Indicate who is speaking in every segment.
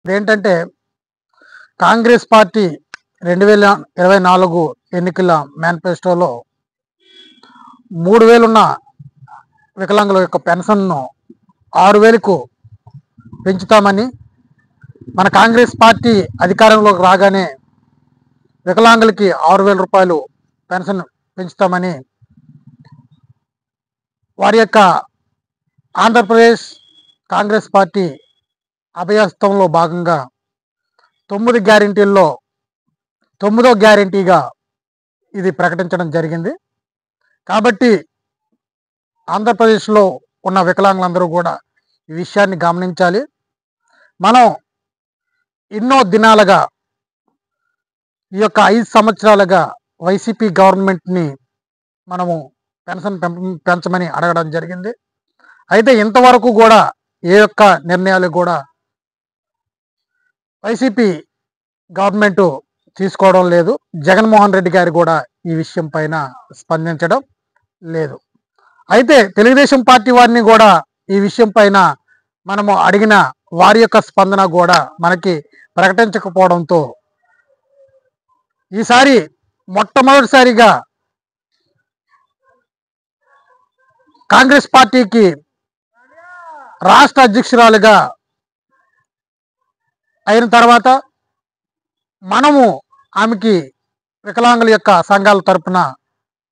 Speaker 1: ఏంటంటే కాంగ్రెస్ పార్టీ 2024 ఎన్నికల మేనిఫెస్టోలో 3000 ఉన్న వికలాంగుల యొక్క పెన్షన్ను 6000కు పెంచుతామని, మన కాంగ్రెస్ పార్టీ అధికారంలోకి రాగానే వికలాంగులకి 6000 రూపాయలు పెన్షన్ పెంచుతామని వారి యొక్క ఆంధ్రప్రదేశ్ కాంగ్రెస్ పార్టీ అభయస్థంలో భాగంగా 9 గ్యారెంటీల్లో 9వ గ్యారెంటీగా ఇది ప్రకటించడం జరిగింది. కాబట్టి ఆంధ్రప్రదేశ్లో ఉన్న వికలాంగులందరూ కూడా ఈ విషయాన్ని గమనించాలి. మనం ఎన్నో దినాలుగా ఈ యొక్క 5 సంవత్సరాలుగా వైసీపీ గవర్నమెంట్ని మనము పెన్షన్ పెంచమని అడగడం జరిగింది. అయితే ఇంతవరకు కూడా ఏ యొక్క నిర్ణయాలు కూడా వైసీపీ గవర్నమెంట్ తీసుకోవడం లేదు. జగన్మోహన్ రెడ్డి గారు కూడా ఈ విషయం పైన స్పందించడం లేదు. అయితే తెలుగుదేశం పార్టీ వారిని కూడా ఈ విషయం పైన మనము అడిగిన వారి యొక్క స్పందన కూడా మనకి ప్రకటించకపోవడంతో ఈసారి మొట్టమొదటిసారిగా కాంగ్రెస్ పార్టీకి రాష్ట్ర అధ్యక్షురాలుగా అయిన తర్వాత మనము ఆమెకి వికలాంగుల యొక్క సంఘాల తరపున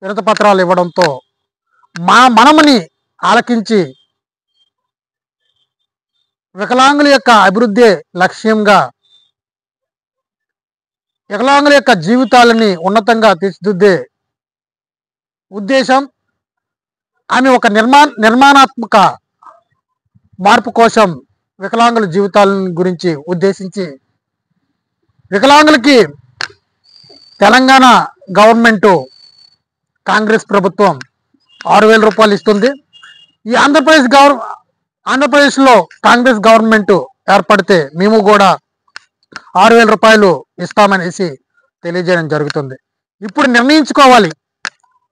Speaker 1: వినతి పత్రాలు ఇవ్వడంతో మనముని ఆలకించి వికలాంగుల యొక్క అభివృద్ధి లక్ష్యంగా వికలాంగుల యొక్క జీవితాలని ఉన్నతంగా తీర్చిదిద్దే ఉద్దేశం, ఆమె ఒక నిర్మాణాత్మక మార్పు కోసం వికలాంగుల జీవితాల గురించి ఉద్దేశించి వికలాంగులకి తెలంగాణ గవర్నమెంటు కాంగ్రెస్ ప్రభుత్వం 6000 రూపాయలు ఇస్తుంది. ఈ ఆంధ్రప్రదేశ్లో కాంగ్రెస్ గవర్నమెంట్ ఏర్పడితే మేము కూడా 6000 రూపాయలు ఇస్తామనేసి తెలియజేయడం జరుగుతుంది. ఇప్పుడు నిర్ణయించుకోవాలి,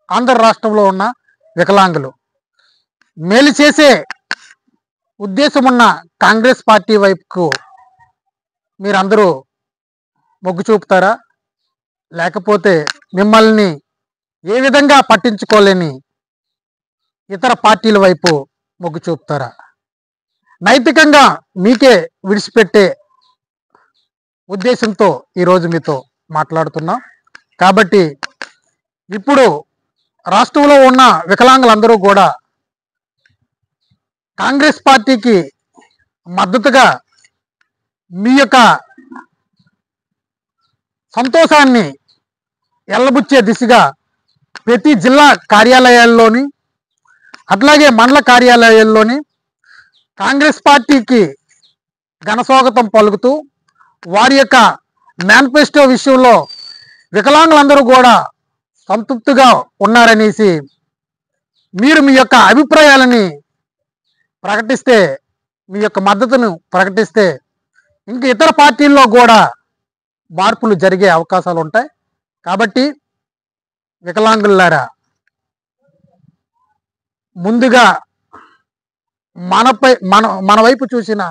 Speaker 1: ఆంధ్ర రాష్ట్రంలో ఉన్న వికలాంగులు మేలు చేసే ఉద్దేశం ఉన్న కాంగ్రెస్ పార్టీ వైపుకు మీరందరూ మొగ్గు చూపుతారా, లేకపోతే మిమ్మల్ని ఏ విధంగా పట్టించుకోలేని ఇతర పార్టీల వైపు మొగ్గు చూపుతారా? నైతికంగా మీకే విడిచిపెట్టే ఉద్దేశంతో ఈరోజు మీతో మాట్లాడుతున్నాం. కాబట్టి ఇప్పుడు రాష్ట్రంలో ఉన్న వికలాంగులందరూ కూడా కాంగ్రెస్ పార్టీకి మద్దతుగా మీ యొక్క సంతోషాన్ని ఎల్లబుచ్చే దిశగా ప్రతి జిల్లా కార్యాలయాల్లోని అట్లాగే మండల కార్యాలయాల్లోని కాంగ్రెస్ పార్టీకి ఘనస్వాగతం పలుకుతూ వారి యొక్క మేనిఫెస్టో విషయంలో వికలాంగులందరూ కూడా సంతృప్తిగా ఉన్నారనేసి మీరు మీ యొక్క అభిప్రాయాలని ప్రకటిస్తే, మీ యొక్క మద్దతును ప్రకటిస్తే ఇంక ఇతర పార్టీల్లో కూడా మార్పులు జరిగే అవకాశాలు ఉంటాయి. కాబట్టి వికలాంగులారా, ముందుగా మన వైపు చూసిన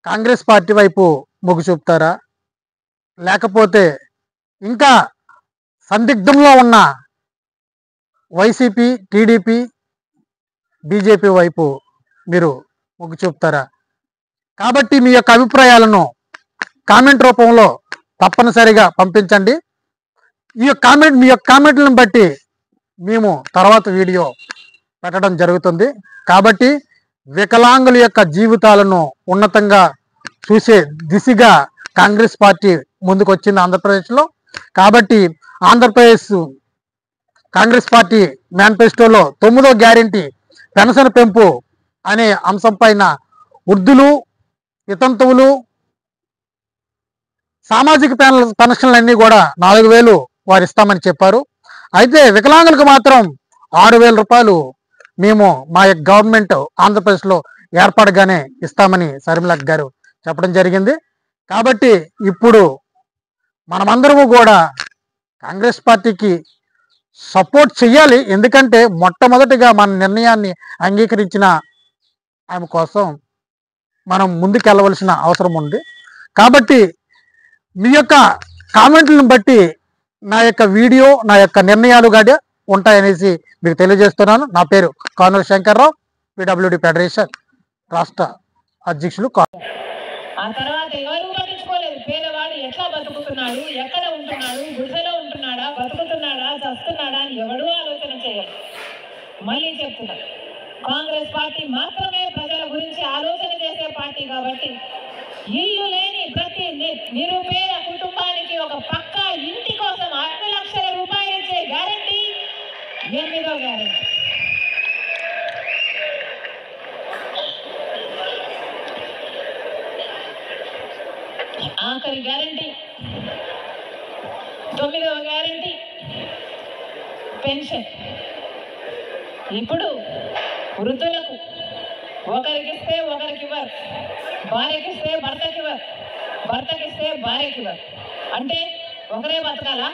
Speaker 1: కాంగ్రెస్ పార్టీ వైపు మొగ్గు చూపుతారా, లేకపోతే ఇంకా సందిగ్ధంలో ఉన్న వైసీపీ, టీడీపీ, బీజేపీ వైపు మీరు మొగ్గు చూపుతారా? కాబట్టి మీ యొక్క అభిప్రాయాలను కామెంట్ రూపంలో తప్పనిసరిగా పంపించండి. మీ యొక్క కామెంట్లను బట్టి మేము తర్వాత వీడియో పెట్టడం జరుగుతుంది. కాబట్టి వికలాంగుల యొక్క జీవితాలను ఉన్నతంగా చూసే దిశగా కాంగ్రెస్ పార్టీ ముందుకు వచ్చింది ఆంధ్రప్రదేశ్లో. కాబట్టి ఆంధ్రప్రదేశ్ కాంగ్రెస్ పార్టీ మేనిఫెస్టోలో 9వ గ్యారెంటీ పెన్షన్ పెంపు అనే అంశం పైన వృద్ధులు, వితంతువులు, సామాజిక పెన్షన్లన్నీ కూడా 4000 వారు ఇస్తామని చెప్పారు. అయితే వికలాంగులకు మాత్రం 6000 రూపాయలు మేము మా యొక్క గవర్నమెంట్ ఆంధ్రప్రదేశ్లో ఏర్పడగానే ఇస్తామని శర్మిలక్క గారు చెప్పడం జరిగింది. కాబట్టి ఇప్పుడు మనమందరము కూడా కాంగ్రెస్ పార్టీకి సపోర్ట్ చెయ్యాలి. ఎందుకంటే మొట్టమొదటిగా మన నిర్ణయాన్ని అంగీకరించిన ఆమె కోసం మనం ముందుకెళ్ళవలసిన అవసరం ఉంది. కాబట్టి మీ యొక్క కామెంట్లను బట్టి నా యొక్క వీడియో, నా యొక్క నిర్ణయాలు కూడా ఉంటాయనేసి మీకు తెలియజేస్తున్నాను. నా పేరు కానూరు శంకర్రావు, పిడబ్ల్యూడి ఫెడరేషన్ రాష్ట్ర అధ్యక్షులు.
Speaker 2: ఆ తర్వాత ఎవరు పట్టించుకోలేదు. పేదవాడు ఎట్లా బతుకుతున్నాడు, ఎక్కడ ఉంటున్నాడు, గుడిసెలో ఉంటున్నాడా, బతుకుతున్నాడా, చస్తున్నాడా అని ఎవడూ ఆలోచన చేయరు. మళ్ళీ చెప్తున్నా, కాంగ్రెస్ పార్టీ మాత్రమే ప్రజల గురించి ఆలోచన చేసే పార్టీ. కాబట్టి ఇల్లు లేని ప్రతి నిరుపేద కుటుంబానికి ఒక పక్కా ఇంటి కోసం 6 లక్షల రూపాయలు ఇచ్చే గ్యారంటీ 8వ గ్యారంటీ. ఆఖరి గ్యారంటీ 9వ గ్యారంటీ పెన్షన్. ఇప్పుడు వృద్ధులకు ఒకరికిస్తే ఒకరికి ఇవ్వరు, భార్యకిస్తే భర్తకి ఇవ్వరు, భర్తకిస్తే భార్యకి ఇవ్వరు. అంటే ఒకరే బతకాలా,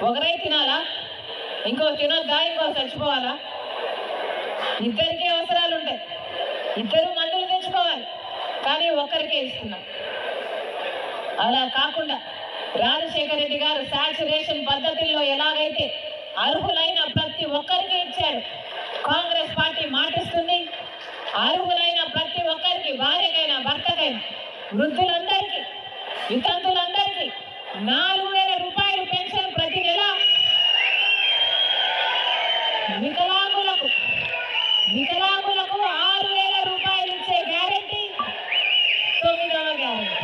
Speaker 2: ఒకరే తినాలా, ఇంకో తినొద్దా, ఇంకో చచ్చిపోవాలా? ఇద్దరికే అవసరాలు ఉంటాయి, ఇద్దరు మందులు తెచ్చుకోవాలి, కానీ ఒక్కరికే ఇస్తున్నాం. అలా కాకుండా రాజశేఖర రెడ్డి గారు సాచురేషన్ పద్ధతుల్లో ఎలాగైతే అర్హులైన ప్రతి ఒక్కరికి ఇచ్చాడు, కాంగ్రెస్ పార్టీ మాటిస్తుంది. అర్హులైన ప్రతి ఒక్కరికి, భార్యకైనా భర్తకైనా, వృద్ధులందరికీ, వితంతులందరికీ 4,000 రూపాయలు పెన్షన్ ప్రతి నెల. వికలాంగులకు 6,000 రూపాయలు ఇచ్చే గ్యారంటీ 9వ గ్యారంటీ.